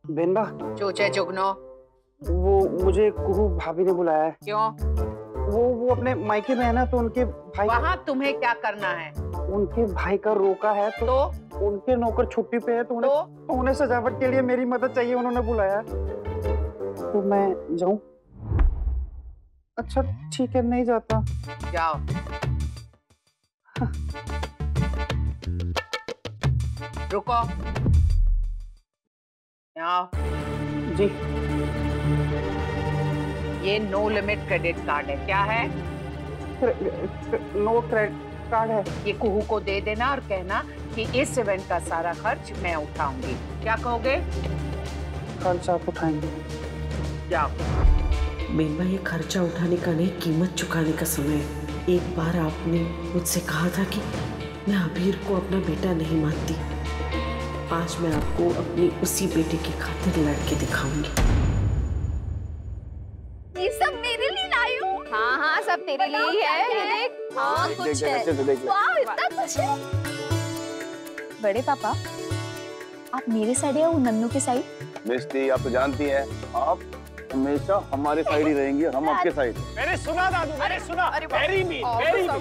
बेनबा। चूचे चुगनो। वो मुझे कुहू भाभी ने बुलाया है। क्यों? वो अपने मायके में है ना, तो उनके भाई। वहाँ तुम्हें क्या करना है? उनके भाई का रोका है तो उनके नौकर छुट्टी पे है तो उन्हें सजावट के लिए मेरी मदद चाहिए, उन्होंने बुलाया। तो मैं जाऊं? अच्छा ठीक है, नहीं जाता। जाओ। रुको। यहाँ जी। ये नो लिमिट क्रेडिट कार्ड है। क्या है? नो क्रेडिट कार्ड है। ये कुहू को दे देना और कहना कि इस इवेंट का सारा खर्च मैं उठाऊंगी। क्या कहोगे? खर्च आप उठाएंगे? जाओ। बेनबा, ये खर्चा उठाने का नहीं, कीमत चुकाने का समय है। एक बार आपने मुझसे कहा था कि मैं अबीर को अपना बेटा नहीं मानती। आज मैं आपको अपनी उसी बेटे की खातिर लड़के दिखाऊंगी। ये सब मेरे लिए लाई हूँ। हाँ हाँ, सब तेरे लिए ही है। ये देख। हाँ कुछ है। वाह, इतना कुछ है। बड़े पापा, आप मेरे साइड या वो नन्नू के साइड? मिस्टी, आप तो जानती हैं, आप हमेशा हमारे साइड ही रहेंगी और हम आपके साइड। मैंने सुना दादू, मैंने सुना। Very mean, very mean.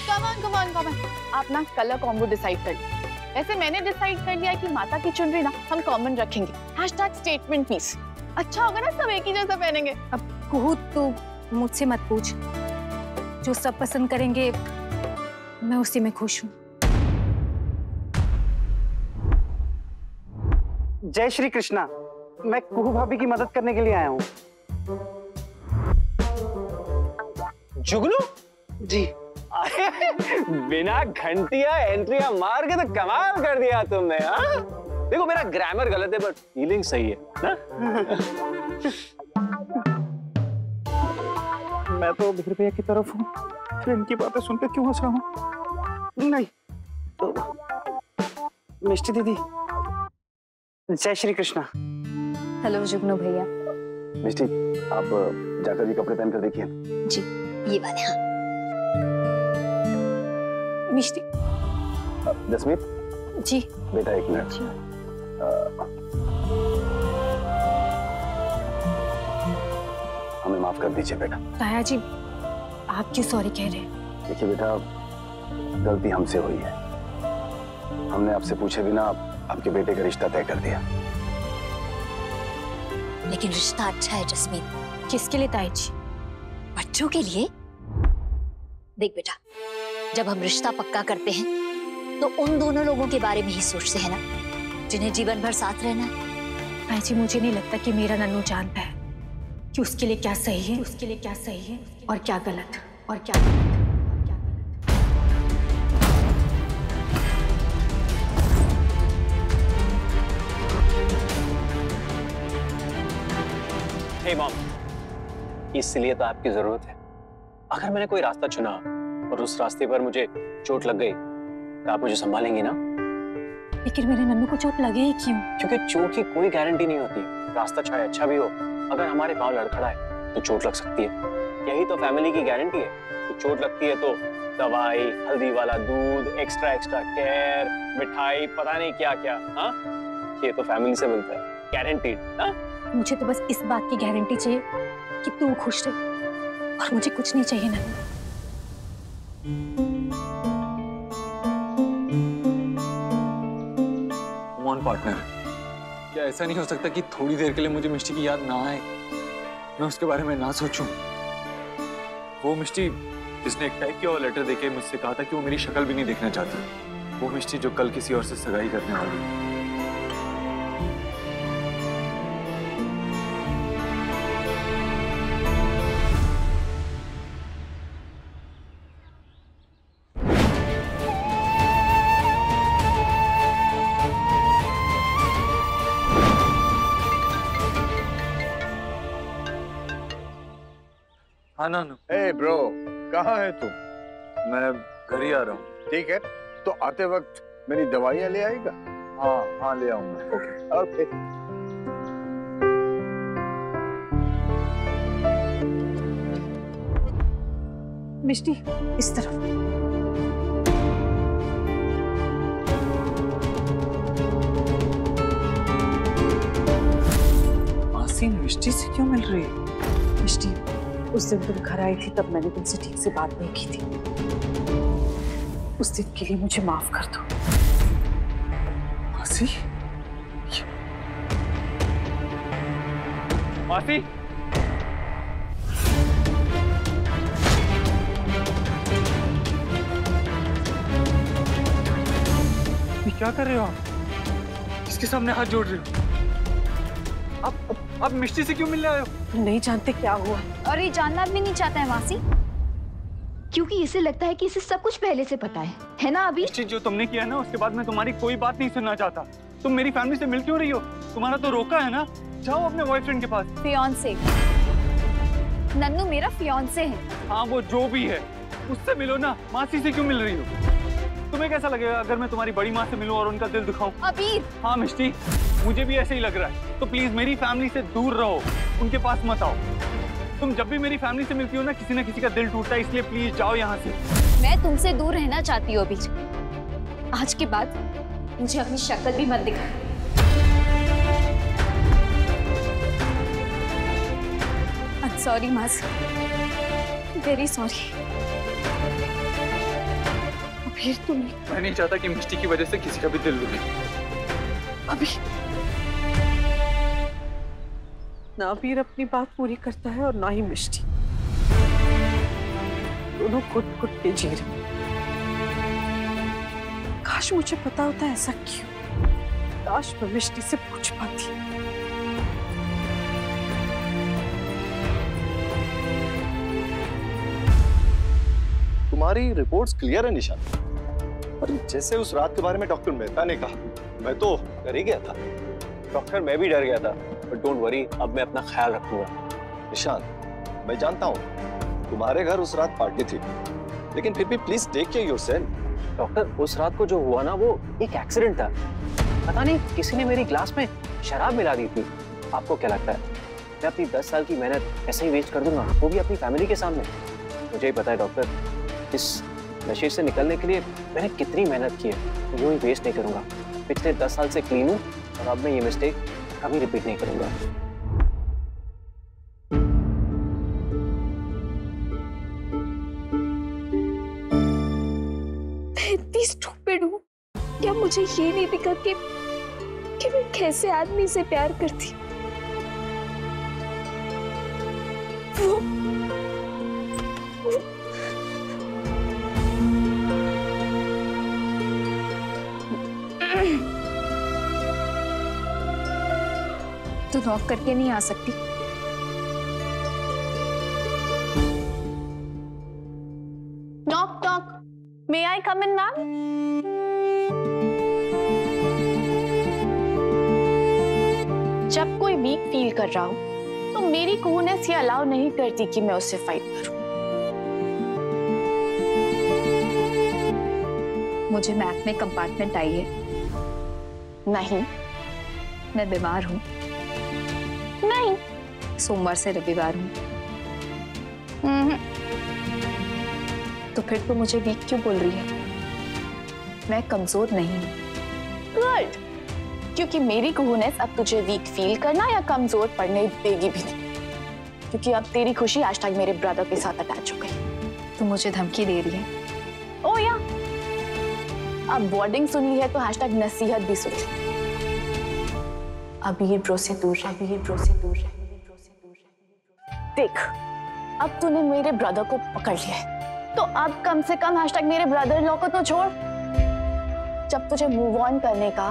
Come on. आप ना कलर कॉम्बो डिसाइड कर लीजिए। वैसे मैंने डिसाइड कर लिया कि माता की चुनरी ना हम कॉमन रखेंगे। #Statement piece. अच्छा होगा ना, सब एक ही जैसा पहनेंगे। अब कुहू तो मुझसे मत पूछ, जो सब पसंद करेंगे मैं उसी में खुश हूँ। जय श्री कृष्णा। मैं कुहू भाभी की मदद करने के लिए आया हूँ। जुगनू जी। बिना घंटिया एंट्रिया मार के तो कमाल कर दिया तुमने। हाँ, देखो मेरा ग्रामर गलत है बट फीलिंग सही है ना? मैं तो अबीर भैया की तरफ हूँ, फिर इनकी बातें सुनकर क्यों हंस रहा हूँ? नहीं तो मिष्टी दीदी, जय श्री कृष्णा। हेलो जुगनू भैया। मिस्टी, आप जाकर ये कपड़े पहनकर देखिए। जी, ये वाले। हाँ मिष्टी। जसमीत जी। बेटा एक मिनट। हमें माफ कर दीजिए बेटा। ताया जी, आप क्यों सॉरी कह रहे हैं? देखिए बेटा, गलती हमसे हुई है। हमने आपसे पूछे बिना आपके बेटे का रिश्ता तय कर दिया। लेकिन रिश्ता अच्छा है जसमीत। किसके लिए ताया जी? बच्चों के लिए। देख बेटा, जब हम रिश्ता पक्का करते हैं तो उन दोनों लोगों के बारे में ही सोचते हैं ना, जिन्हें जीवन भर साथ रहना है। ताया जी, मुझे नहीं लगता कि मेरा नन्नू जानता है कि उसके लिए क्या सही है, और क्या गलत, और क्या गलत। हे मॉम, इसलिए तो आपकी जरूरत है। अगर मैंने कोई रास्ता चुना और उस रास्ते पर मुझे चोट लग गई तो आप मुझे संभालेंगी ना? लेकिन मेरे नन्नू को चोट लगे ही क्यों? क्योंकि चोट की कोई गारंटी नहीं होती। रास्ता चाहे अच्छा भी हो, अगर हमारे पांव लड़खड़ाए तो चोट लग सकती है। यही तो फैमिली की गारंटी है कि चोट लगती है तो दवाई, हल्दी वाला दूध, एक्स्ट्रा केयर, मिठाई, पता नहीं क्या क्या। हाँ, ये तो फैमिली से मिलता है, गारंटीड। हाँ, मुझे तो बस इस बात की गारंटी चाहिए कि तू खुश रहे, और मुझे कुछ नहीं चाहिए नन्नू। कम ऑन पार्टनर, क्या ऐसा नहीं हो सकता कि थोड़ी देर के लिए मुझे मिष्टी की याद ना आए, मैं उसके बारे में ना सोचूं? वो मिष्टी जिसने एक टाइप किया हुआ लेटर देके मुझसे कहा था कि वो मेरी शक्ल भी नहीं देखना चाहती। वो मिष्टी जो कल किसी और से सगाई करने वाली है। हाँ नानू। ए ब्रो, कहाँ है तुम? मैं घर ही आ रहा हूँ। ठीक है, तो आते वक्त मेरी दवाइयाँ ले आएगा? हाँ हाँ, ले आऊंगा। Okay okay. मिष्टी, इस तरफ। लेकिन मिष्टी से क्यों मिल रही है? मिष्टी, उस दिन तुम घर आई थी तब मैंने तुमसे ठीक से बात नहीं की थी। उस दिन के लिए मुझे माफ कर दो। मासी? मासी? ये क्या कर रहे हो आप? किसके सामने हाथ जोड़ रहे हो? आप मिष्टी से क्यों मिलने आए हो? नहीं जानते क्या हुआ। और ये जानना भी नहीं चाहता है मासी, क्योंकि इसे लगता है कि इसे सब कुछ पहले से पता है ना अभी? मिष्टी, जो तुमने किया ना उसके बाद मैं तुम्हारी कोई बात नहीं सुनना चाहता। तुम मेरी फैमिली से मिल क्यों रही हो? तुम्हारा तो रोका है ना। जाओ अपने बॉयफ्रेंड के पास। फियांसे? नन्नू मेरा फियांसे है। हाँ, वो जो भी है उससे मिलो ना। मासी से क्यों मिल रही हो? तुम्हें कैसा लगेगा अगर मैं तुम्हारी बड़ी माँ से मिलूं और उनका दिल दुखाऊं? अबीर! हाँ मिष्टी, मुझे भी ऐसे ही लग रहा है। तो प्लीज मेरी फैमिली से दूर रहो, उनके पास मत आओ। तुम जब भी मेरी फैमिली से मिलती हो ना किसी का दिल टूटता है, इसलिए प्लीज जाओ यहाँ से। मैं तुमसे दूर रहना चाहती हूँ अबीर। आज के बाद मुझे अपनी शक्ल भी मत दिखा। सॉरी मासी, वेरी सॉरी। अबीर तुम, मैं नहीं चाहता कि मिष्टी की वजह से किसी का भी दिल दुखे। अबीर ना अबीर अपनी बात पूरी करता है और ना ही मिष्टी। दोनों घुट-घुट के जी रहे। काश मुझे पता होता ऐसा क्यों। काश मैं मिष्टी से पूछ पाती। तुम्हारी रिपोर्ट्स क्लियर है निशान। और जैसे उस रात के बारे में डॉक्टर मेहता ने कहा, मैं तो डर ही गया था। डॉक्टर, मैं भी डर गया था, बट डोंट वरी, अब मैं अपना ख्याल रखूंगा। निशान, मैं जानता हूँ तुम्हारे घर उस रात पार्टी थी, लेकिन फिर भी please take care yourself. Doctor, उस रात को जो हुआ ना वो एक एक्सीडेंट था। पता नहीं किसी ने मेरी ग्लास में शराब मिला दी थी। आपको क्या लगता है मैं अपनी 10 साल की मेहनत ऐसे ही वेस्ट कर दूंगा, वो भी अपनी फैमिली के सामने? मुझे ही पता है डॉक्टर, इस नशे से निकलने के लिए मैंने कितनी मेहनत की है। यूं ही वेस्ट नहीं करूंगा। पिछले 10 साल से क्लीन हूँ और अब मैं ये मिस्टेक कभी रिपीट नहीं करूंगा। मैं इतनी स्टूपिड हूँ क्या मुझे ये नहीं दिखा कि मैं कैसे आदमी से प्यार करती। तो नॉक करके नहीं आ सकती? नॉक नॉक, मे आई कम इन मैम? जब कोई वीक फील कर रहा हो तो मेरी कूनेस ये अलाउ नहीं करती कि मैं उससे फाइट करूं। मुझे मैथ में कंपार्टमेंट आई है। नहीं, मैं बीमार हूं। नहीं, सोमवार से रविवार हूं। तो फिर तो मुझे वीक क्यों बोल रही है? मैं कमजोर नहीं हूं। गुड, क्योंकि मेरी कूनेस अब तुझे वीक फील करना या कमजोर पड़ने देगी भी नहीं, क्योंकि अब तेरी खुशी आज तक मेरे ब्रदर के साथ अटैच हो गई। तू मुझे धमकी दे रही है? ओ या, अब वार्निंग सुन ली है तो हैशटैग नसीहत भी सुन ली। अबीर ब्रो से दूर रह, अबीर ब्रो से दूर रह। देख, अब तूने मेरे ब्रदर को पकड़ लिया है, तो अब कम से कम हैशटैग मेरे ब्रदर लॉ को तो छोड़। जब तुझे मूव ऑन करने का,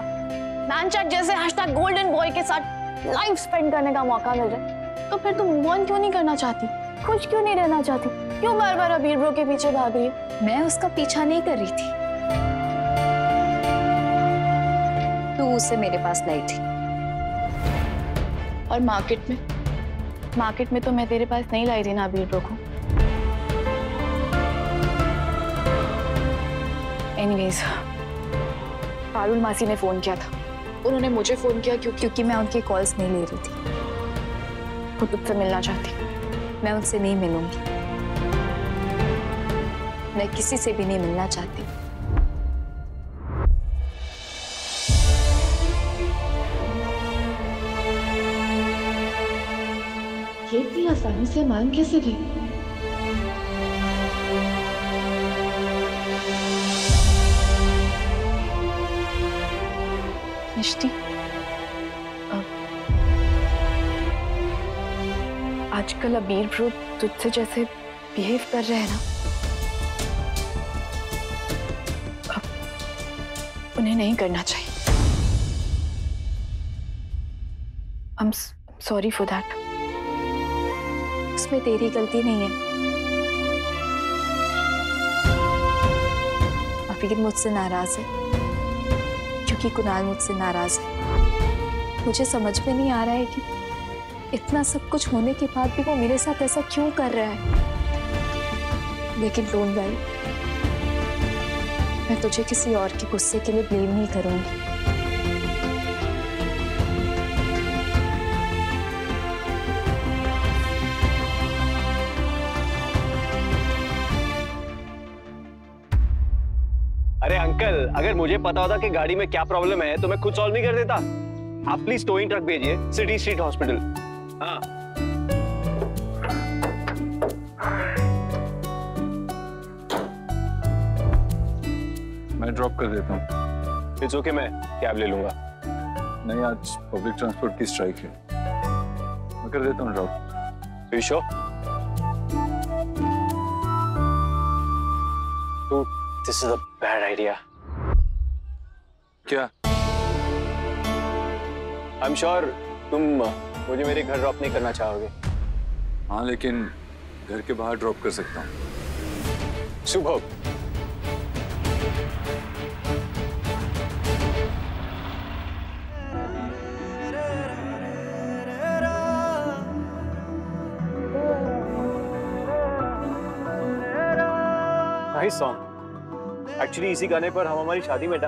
मैनचैट जैसे हैशटैग गोल्डन बॉय के साथ लाइफ स्पेंड करने का मौका मिल रहा है, तो फिर तू मूव ऑन क्यों नहीं करना चाहती? खुश क्यों नहीं रहना चाहती? क्यों बार बार अबीर ब्रो के पीछे भाग रही है? मैं उसका पीछा नहीं कर रही थी, तू उसे मेरे पास लाई थी। और मार्केट में तो मैं तेरे पास नहीं लाई थी ना अबीर ब्रो को। एनीवेज, पारुल मासी ने फोन किया था। उन्होंने मुझे फोन किया क्योंकि मैं उनकी कॉल्स नहीं ले रही थी। वो तुझसे मिलना चाहती। मैं उनसे नहीं मिलूंगी। मैं किसी से भी नहीं मिलना चाहती। ये इतनी आसानी से मान कैसे गई? मिष्टी, आजकल अबीर ब्रो तुझसे जैसे बिहेव कर रहे हैं ना, अब उन्हें नहीं करना चाहिए। I'm sorry for that. इसमें तेरी गलती नहीं है। अबीर मुझसे नाराज है क्योंकि कुणाल मुझसे नाराज है। मुझे समझ में नहीं आ रहा है कि इतना सब कुछ होने के बाद भी वो मेरे साथ ऐसा क्यों कर रहा है। लेकिन डोंट वरी, मैं तुझे किसी और के गुस्से के लिए ब्लेम नहीं करूंगी। अरे अंकल, अगर मुझे पता होता कि गाड़ी में क्या प्रॉब्लम है तो मैं खुद सॉल्व नहीं कर देता। आप प्लीज टोइंग ट्रक भेजिए सिटी स्ट्रीट हॉस्पिटल। हाँ, मैं ड्रॉप कर देता हूँ। इट्स ओके, मैं कैब ले लूंगा। नहीं, आज पब्लिक ट्रांसपोर्ट की स्ट्राइक है, मैं कर देता हूँ drop. You sure? This is a bad idea. क्या? आई एम श्योर तुम मुझे मेरे घर ड्रॉप नहीं करना चाहोगे। हाँ, लेकिन घर के बाहर ड्रॉप कर सकता हूँ। सुबह नाइस सॉन्ग। एक्चुअली इसी गाने पर हम हमारी शादी में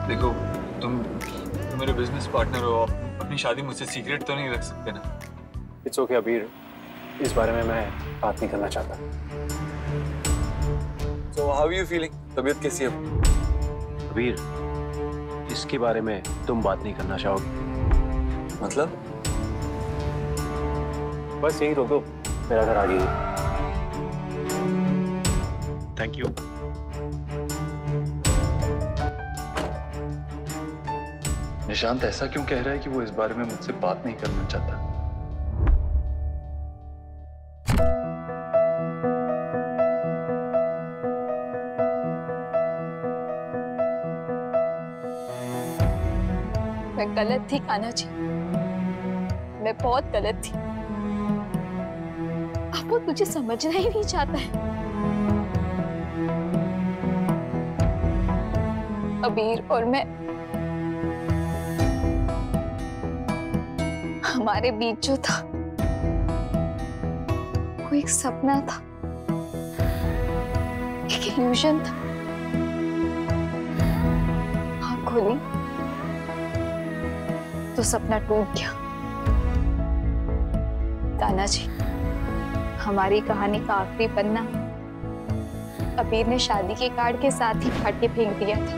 देखो, तुम मेरे बिजनेस पार्टनर हो, अपनी शादी मुझसे सीक्रेट तो नहीं रख सकते ना। इट्स ओके अबीर, इस बारे में मैं बात नहीं करना चाहता। So how are you feeling? तबीयत कैसी है? अबीर, इसके बारे में तुम बात नहीं करना चाहोगे? मतलब? बस यही रोक दो, मेरा घर आ गई। Thank you. निशांत ऐसा क्यों कह रहा है कि वो इस बारे में मुझसे बात नहीं करना चाहता? मैं गलत थी कान्हा जी, मैं बहुत गलत थी। अब वो तुझे समझना ही नहीं चाहता है। अबीर और मैं, हमारे बीच जो था वो एक सपना था, एक इल्यूजन था। आँख खोली तो सपना टूट गया। कान्हा जी, हमारी कहानी का आखिरी पन्ना अबीर ने शादी के कार्ड के साथ ही फाड़ के फेंक दिया था।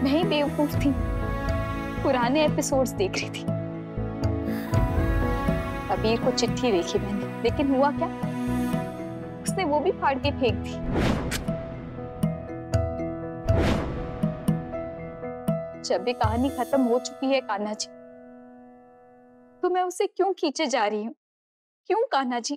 मैं ही बेवकूफ थी, पुराने एपिसोड्स देख रही थी। अबीर को चिट्ठी देखी मैंने, लेकिन हुआ क्या, उसने वो भी फाड़ के फेंक दी। जब भी कहानी खत्म हो चुकी है कान्हा जी, तो मैं उसे क्यों खींचे जा रही हूँ? क्यों कान्हा जी?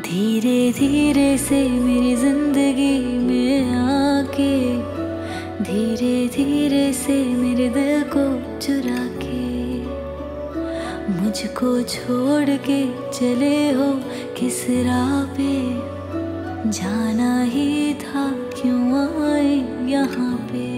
धीरे धीरे से मेरी जिंदगी में आके, धीरे धीरे से मेरे दिल को चुरा के, मुझको छोड़ के चले हो किस राह पे, जाना ही था क्यों आए यहाँ पे।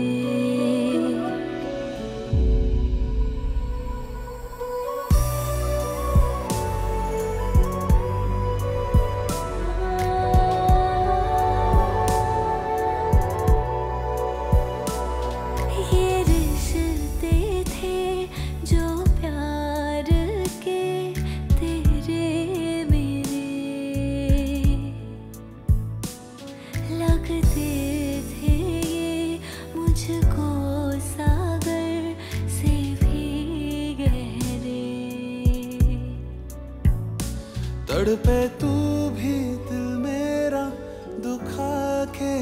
ये रिश्ते थे जो प्यार लगते थे ये मुझको सागर से भी गहरे। तड़पे तू भी दिल मेरा दुखा के,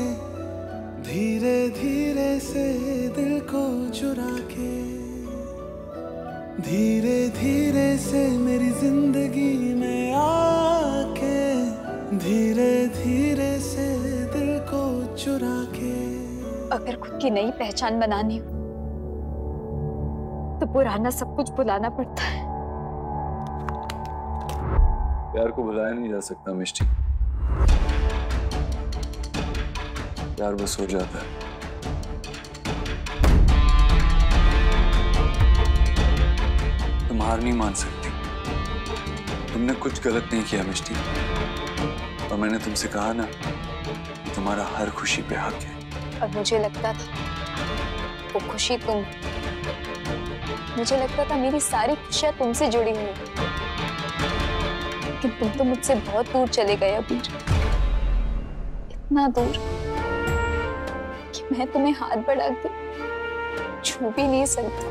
धीरे धीरे से दिल को चुरा के, धीरे धीरे से मेरी जिंदगी में आके, धीरे धीरे से दिल को चुरा के। अगर खुद की नई पहचान बनानी हो तो पुराना सब कुछ भुलाना पड़ता है। प्यार को भुलाया नहीं जा सकता मिष्टी, प्यार बस हो जाता है। तुम हार नहीं मान सकती, तुमने कुछ गलत नहीं किया मिष्टी, और मैंने तुमसे कहा ना कि तुम्हारा हर खुशी पे हक है। और मुझे लगता था वो खुशी तुम, मुझे लगता था मेरी सारी खुशियां तुमसे जुड़ी हुई हैं, लेकिन तुम तो मुझसे बहुत दूर चले गए अबीर, इतना दूर कि मैं तुम्हें हाथ बढ़ा के छू भी नहीं सकती।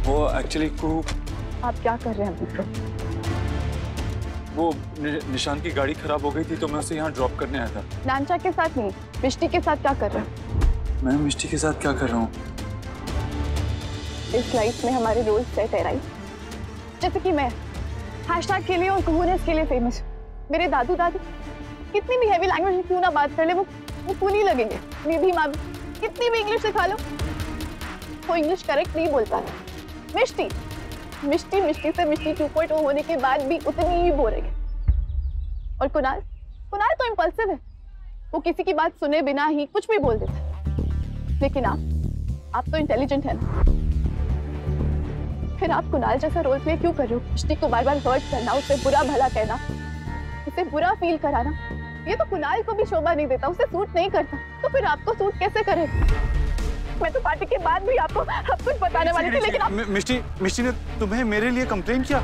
वो एक्चुअली को आप क्या कर रहे हैं अभी? वो निशान की गाड़ी खराब हो गई थी तो मैं उसे यहाँ ड्रॉप करने आया था। नानचा के साथ नहीं, मिष्टी के साथ क्या कर रहे हैं? मैं मिष्टी के साथ क्या कर रहा हूँ? इस लाइफ में हमारे रोल सेट है राइट। जैसे कि मैं हैशटैग के लिए और कूनेस के लिए फेमस। मेरे दादू दादी कितनी भी हैवी लैंग्वेज में क्यों ना बात कर ले, वो कूल ही लगेंगे। मेरी माँ कितनी भी इंग्लिश सिखा लो, वो इंग्लिश करेक्ट नहीं बोल पाता। मिष्टी मिष्टी मिष्टी से मिष्टी 2.0 होने के बाद भी उतनी ही बोलेंगे। और कुणाल कुणाल तो इम्पल्सिव है, वो किसी की बात सुने बिना ही कुछ भी बोल देता है। लेकिन आप तो इंटेलिजेंट है ना, फिर आप कुणाल जैसा रोल प्ले क्यों कर रहे हो? मिष्टी को बार बार हर्ट करना, उसे बुरा भला कहना, उसे बुरा फील कराना, ये तो कुणाल को भी शोभा नहीं देता, उसे सूट नहीं करता, तो फिर आपको सूट कैसे करेगा? मैं तो पार्टी के बाद भी आपको सब कुछ बताने वाली थी, लेकिन आप... मिष्टी ने तुम्हें मेरे लिए कंप्लेन किया?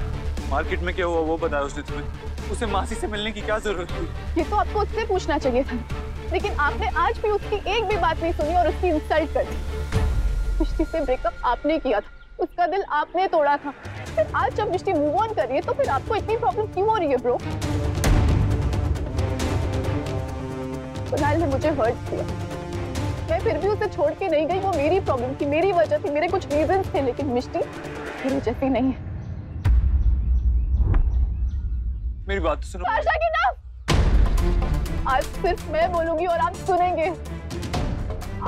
मार्केट में क्या हुआ वो बताया उसने तुम्हें? उसे मासी से मिलने की क्या जरूरत थी? ये तो आपको उससे पूछना चाहिए था, लेकिन आपने आज भी उसकी एक भी बात नहीं सुनी और उसकी इंसल्ट कर दी। मिष्टी से ब्रेकअप आपने किया था, उसका दिल आपने तोड़ा था, फिर आज जब मिष्टी मूव ऑन कर रही है तो फिर आपको इतनी प्रॉब्लम क्यों हो रही है ब्रो? कुणाल ने मुझे हर्ट किया, मैं फिर भी उसे छोड़ के नहीं गई, वो मेरी प्रॉब्लम थी, मेरी वजह थी, मेरे कुछ रीजंस थे, लेकिन मिष्टी मेरी जैसी नहीं है। मेरी बात तो सुनो। आशा की ना, आज सिर्फ मैं बोलूंगी और आप सुनेंगे।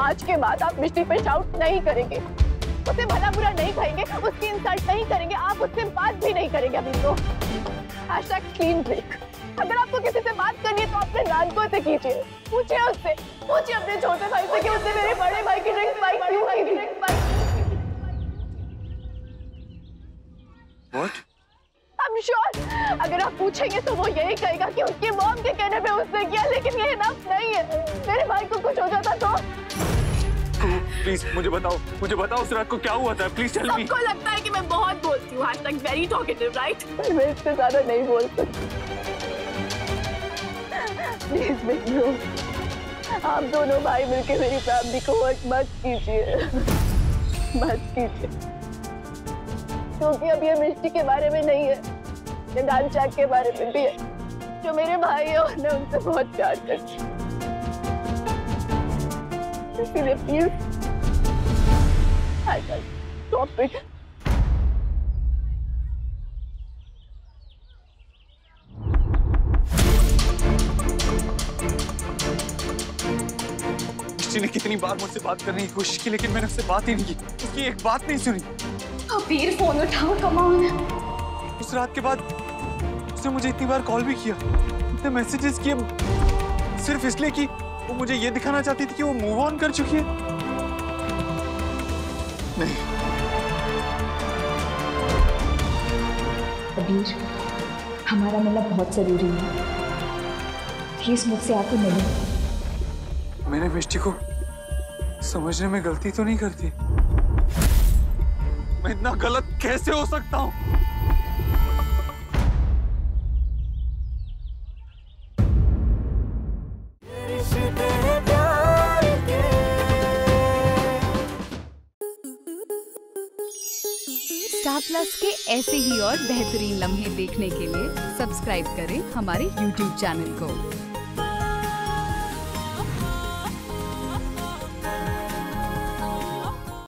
आज के बाद आप मिष्टी पे शाउट नहीं करेंगे, उसे भला बुरा नहीं कहेंगे, उसकी इंसल्ट नहीं करेंगे, आप उससे बात भी नहीं करेंगे अभी तो। #Clean break. अगर आपको किसी से बात करनी है तो अपने नानकों से कीजिए, पूछिए उससे, पूछिए अपने छोटे भाई से कि उसने मेरे बड़े भाई की ड्रिंक स्पाइक क्यों की थी। What? I'm sure अगर आप पूछेंगे तो वो यही कहेगा कि उसकी मॉम के कहने पे उसने किया, लेकिन ये इनफ नहीं है। मेरे भाई को कुछ हो जाता तो? प्लीज मुझे बताओ उस रात को क्या हुआ था, प्लीज टेल मी। सबको लगता है कि मैं बहुत बोलती हूँ, #वेरी टॉकेटिव राइट? मैं इससे ज्यादा नहीं बोल सकती। प्लीज ब्रो, आप दोनों भाई मिलके मेरी फैमिली को हर्ट मत कीजिए, मत कीजिए, क्योंकि अब ये मिष्टी के बारे में नहीं है, ये नानचा के बारे में भी है। जो मेरे भाई है और मैं उनसे बहुत प्यार करती हूँ, इसलिए प्लीज स्टॉप इट। ने कितनी बार मुझसे बात करने की कोशिश की, लेकिन मैंने उससे बात ही नहीं की, उसकी एक बात नहीं सुनी। अबीर फोन उठाओ, कम ऑन। उस रात के बाद उसने मुझे इतनी बार कॉल भी किया, इतने मैसेजेस किए, सिर्फ इसलिए कि वो मुझे ये दिखाना चाहती थी कि वो मूव ऑन कर चुकी है। नहीं अबीर, हमारा मिलना बहुत जरूरी है, प्लीज मुझसे आके मिलो। मैंने मिष्टी को समझने में गलती तो नहीं करती? मैं इतना गलत कैसे हो सकता हूँ? स्टार प्लस के ऐसे ही और बेहतरीन लम्हे देखने के लिए सब्सक्राइब करें हमारे YouTube चैनल को।